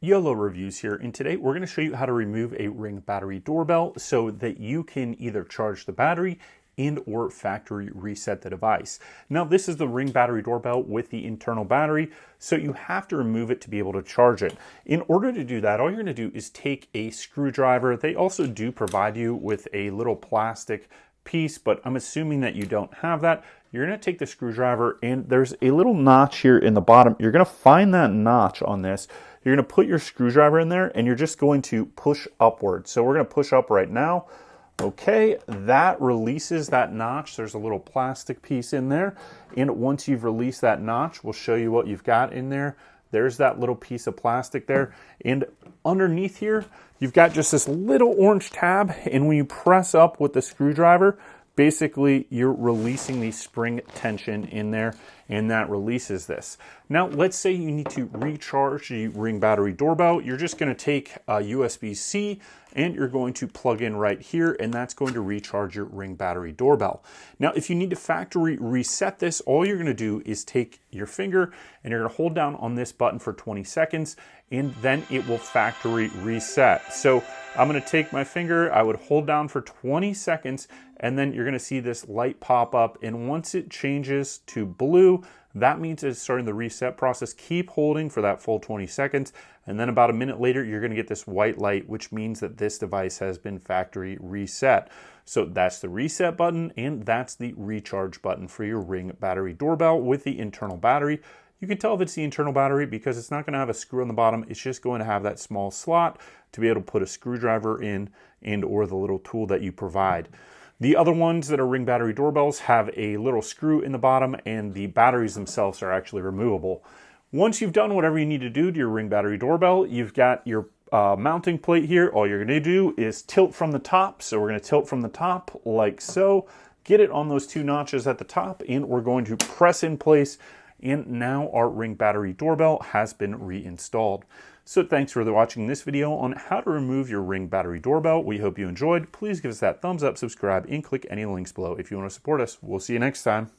YOLO Reviews here, and today we're going to show you how to remove a Ring Battery Doorbell so that you can either charge the battery and or factory reset the device. Now this is the Ring Battery Doorbell with the internal battery, so you have to remove it to be able to charge it. In order to do that, all you're going to do is take a screwdriver. They also do provide you with a little plastic piece, but I'm assuming that you don't have that. You're going to take the screwdriver, and there's a little notch here in the bottom. You're going to find that notch on this. You're going to put your screwdriver in there, and you're just going to push upward. So we're going to push up right now. Okay, that releases that notch. There's a little plastic piece in there, and once you've released that notch, we'll show you what you've got in there. There's that little piece of plastic there, and underneath here, you've got just this little orange tab, and when you press up with the screwdriver, basically you're releasing the spring tension in there, and that releases this. Now, let's say you need to recharge the Ring Battery Doorbell. You're just going to take a USB-C and you're going to plug in right here, and that's going to recharge your Ring Battery Doorbell. Now, if you need to factory reset this, all you're going to do is take your finger and you're going to hold down on this button for 20 seconds, and then it will factory reset. So I'm going to take my finger, I would hold down for 20 seconds, and then you're going to see this light pop up, and once it changes to blue, that means it's starting the reset process. Keep holding for that full 20 seconds, and then about a minute later, you're going to get this white light, which means that this device has been factory reset. So that's the reset button, and that's the recharge button for your Ring Battery Doorbell with the internal battery. You can tell if it's the internal battery because it's not going to have a screw on the bottom. It's just going to have that small slot to be able to put a screwdriver in and or the little tool that you provide. The other ones that are Ring Battery Doorbells have a little screw in the bottom, and the batteries themselves are actually removable. Once you've done whatever you need to do to your Ring Battery Doorbell, you've got your mounting plate here. All you're going to do is tilt from the top. So we're going to tilt from the top like so. Get it on those two notches at the top, and we're going to press in place. And now our Ring Battery Doorbell has been reinstalled. So thanks for watching this video on how to remove your Ring Battery Doorbell. We hope you enjoyed. Please give us that thumbs up, subscribe, and click any links below if you want to support us. We'll see you next time.